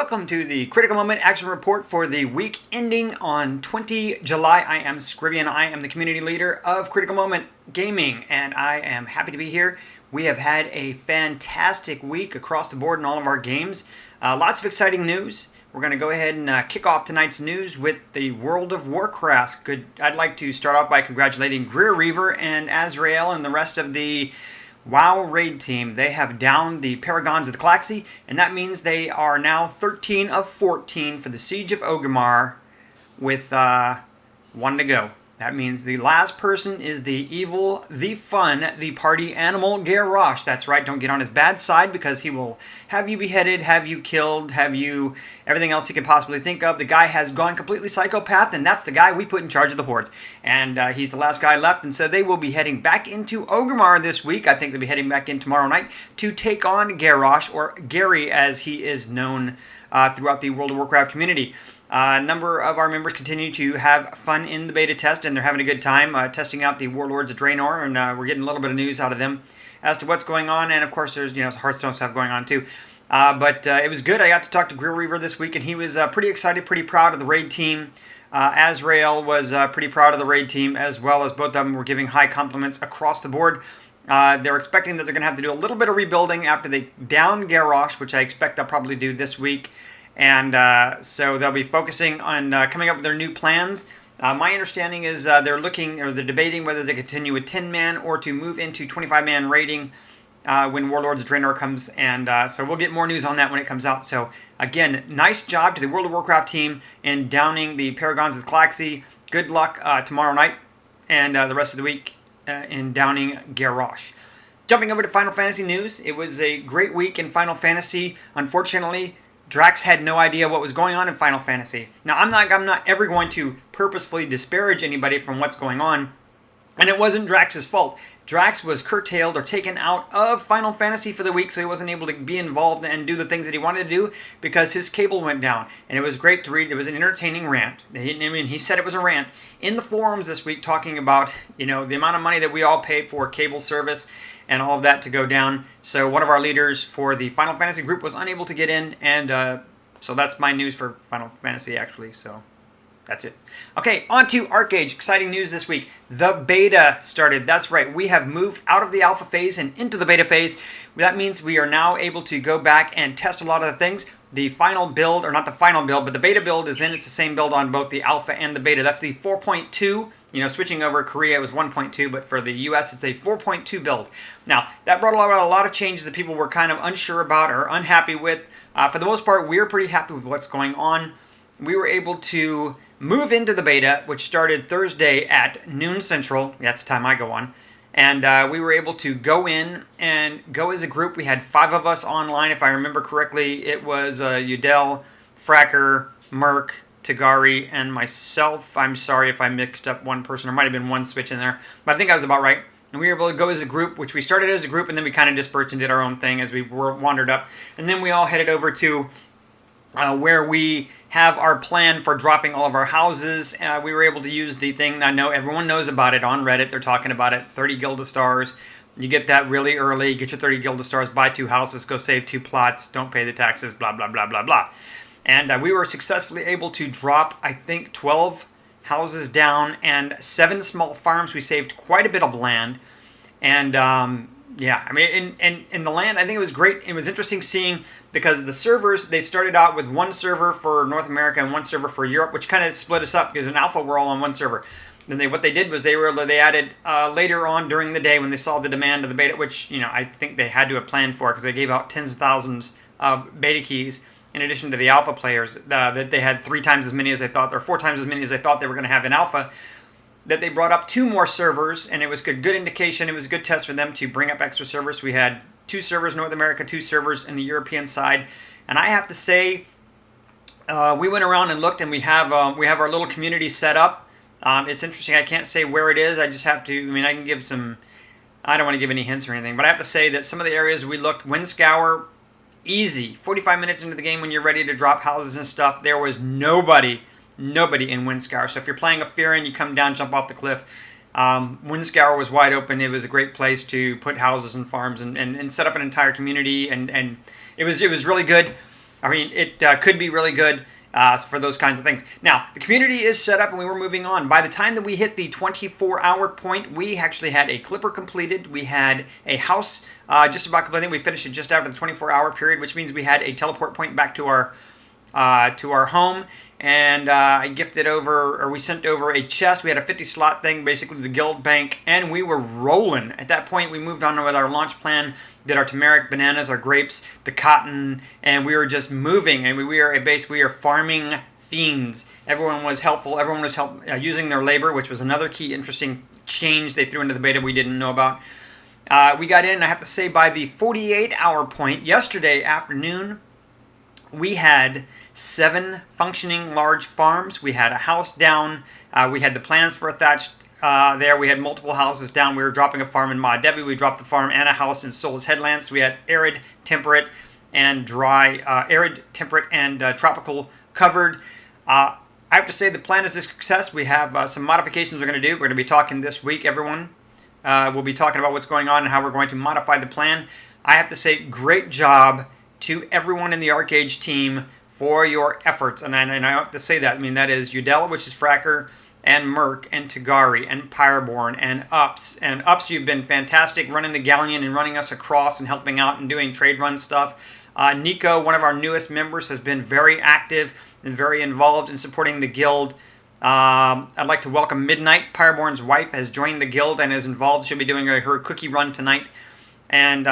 welcome to the Critical Moment Action Report for the week ending on 20 July. I am Scrivian. I am the community leader of Critical Moment Gaming, and I am happy to be here. We have had a fantastic week across the board in all of our games. Lots of exciting news. We're going to go ahead and kick off tonight's news with the World of Warcraft. I'd like to start off by congratulating Greer Reaver and Azrael and the rest of the WoW raid team. They have downed the Paragons of the Galaxy, and that means they are now 13 of 14 for the Siege of Orgrimmar with one to go. That means the last person is the evil, the fun, the party animal, Garrosh. That's right, don't get on his bad side because he will have you beheaded, have you killed, have you everything else you can possibly think of. The guy has gone completely psychopath, and that's the guy we put in charge of the Horde. And he's the last guy left, and so they will be heading back into Orgrimmar this week. I think they'll be heading back in tomorrow night to take on Garrosh, or Gary as he is known throughout the World of Warcraft community. A number of our members continue to have fun in the beta test, and they're having a good time testing out the Warlords of Draenor, and we're getting a little bit of news out of them as to what's going on. And of course, there's Hearthstone stuff going on too. But it was good. I got to talk to Greer Reaver this week, and he was pretty excited, pretty proud of the raid team. Azrael was pretty proud of the raid team, as well as both of them were giving high compliments across the board. They're expecting that they're going to have to do a little bit of rebuilding after they down Garrosh, which I expect they'll probably do this week. And so they'll be focusing on coming up with their new plans. My understanding is they're debating whether they continue with 10-man or to move into 25-man raiding when Warlords of Draenor comes. And so we'll get more news on that when it comes out. So again, nice job to the World of Warcraft team in downing the Paragons of the Galaxy. Good luck tomorrow night and the rest of the week in downing Garrosh. Jumping over to Final Fantasy news. It was a great week in Final Fantasy. Unfortunately, Drax had no idea what was going on in Final Fantasy. Now, I'm not ever going to purposefully disparage anybody from what's going on, and it wasn't Drax's fault. Drax was curtailed or taken out of Final Fantasy for the week, so he wasn't able to be involved and do the things that he wanted to do because his cable went down. And it was great to read. It was an entertaining rant. He said it was a rant in the forums this week talking about, the amount of money that we all pay for cable service and all of that to go down. So one of our leaders for the Final Fantasy group was unable to get in, and so that's my news for Final Fantasy, actually. So that's it. Okay, on to ArcAge. Exciting news this week. The beta started. That's right. We have moved out of the alpha phase and into the beta phase. That means we are now able to go back and test a lot of the things. The final build, or not the final build, but the beta build is in. It's the same build on both the alpha and the beta. That's the 4.2. Switching over Korea, it was 1.2, but for the US, it's a 4.2 build. Now, that brought about a lot of changes that people were kind of unsure about or unhappy with. For the most part, we're pretty happy with what's going on. We were able to move into the beta, which started Thursday at noon Central. That's the time I go on. And we were able to go in and go as a group. We had 5 of us online, if I remember correctly. It was Udell, Fracker, Merc, Tagari, and myself. I'm sorry if I mixed up one person. There might have been one switch in there, but I think I was about right. And we were able to go as a group, which we started as a group, and then we kind of dispersed and did our own thing as we wandered up. And then we all headed over to where we have our plan for dropping all of our houses. We were able to use the thing, I know everyone knows about it on Reddit. They're talking about it, 30 Gilda Stars. You get that really early, get your 30 Gilda Stars, buy 2 houses, go save 2 plots, don't pay the taxes, blah, blah, blah, blah, blah. And we were successfully able to drop, I think, 12 houses down and 7 small farms. We saved quite a bit of land. And yeah, I mean, in the land, I think it was great. It was interesting seeing, because the servers, they started out with 1 server for North America and 1 server for Europe, which kind of split us up because in Alpha we're all on 1 server. Then what they did was they added later on during the day when they saw the demand of the beta, which I think they had to have planned for because they gave out tens of thousands of beta keys in addition to the Alpha players. That they had 3 times as many as they thought, or 4 times as many as they thought they were going to have in Alpha. That they brought up 2 more servers, and it was a good indication. It was a good test for them to bring up extra servers. We had 2 servers North America, 2 servers in the European side, and I have to say, we went around and looked, and we have our little community set up. It's interesting. I can't say where it is. I just have to. I can give some. I don't want to give any hints or anything, but I have to say that some of the areas we looked, Windscour, easy. 45 minutes into the game when you're ready to drop houses and stuff, there was nobody in Windscour. So if you're playing a Fearin, you come down, jump off the cliff. Windscour was wide open. It was a great place to put houses and farms and set up an entire community, and it was really good. I mean, it could be really good for those kinds of things. Now, the community is set up and we were moving on. By the time that we hit the 24-hour point, we actually had a clipper completed. We had a house just about completed. We finished it just after the 24-hour period, which means we had a teleport point back to our home. And I gifted over, or we sent over a chest. We had a 50 slot thing, basically the guild bank, and we were rolling. At that point, we moved on with our launch plan, did our turmeric, bananas, our grapes, the cotton, and we were just moving. And we are farming fiends. Everyone was helpful. Everyone was using their labor, which was another key interesting change they threw into the beta we didn't know about. We got in, I have to say, by the 48-hour point yesterday afternoon. We had 7 functioning large farms. We had a house down. We had the plans for a thatched there. We had multiple houses down. We were dropping a farm in MoAR. We dropped the farm and a house in Sol's Headlands. So we had arid, temperate, and dry, tropical covered. I have to say the plan is a success. We have some modifications we're going to do. We're going to be talking this week, everyone. We'll be talking about what's going on and how we're going to modify the plan. I have to say, great job to everyone in the ArcAge team for your efforts. And I have to say that. I mean, that is Udella, which is Fracker, and Merc, and Tagari, and Pyreborn, and Ups. And Ups, you've been fantastic running the Galleon and running us across and helping out and doing trade run stuff. Nico, one of our newest members, has been very active and very involved in supporting the guild. I'd like to welcome Midnight. Pyreborn's wife has joined the guild and is involved. She'll be doing her cookie run tonight. And,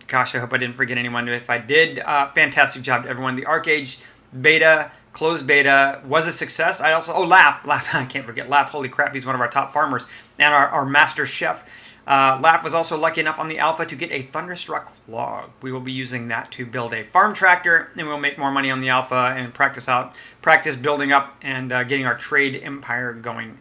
gosh, I hope I didn't forget anyone. If I did, fantastic job to everyone. The ArcAge beta, closed beta, was a success. I also, Laugh, I can't forget Laugh. Holy crap, he's one of our top farmers. And our master chef. Laugh was also lucky enough on the alpha to get a Thunderstruck log. We will be using that to build a farm tractor, and we'll make more money on the alpha and practice building up and getting our trade empire going.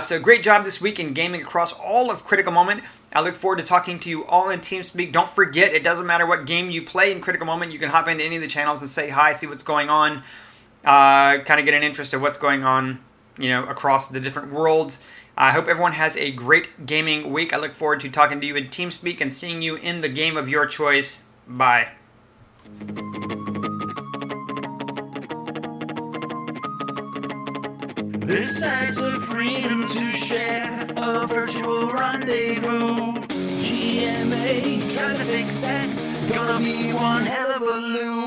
So great job this week in gaming across all of Critical Moment. I look forward to talking to you all in TeamSpeak. Don't forget, it doesn't matter what game you play in Critical Moment. You can hop into any of the channels and say hi, see what's going on, kind of get an interest of what's going on, across the different worlds. I hope everyone has a great gaming week. I look forward to talking to you in TeamSpeak and seeing you in the game of your choice. Bye. This act's of freedom to share a virtual rendezvous. GMA, trying to fix that. Gonna be one hell of a loop.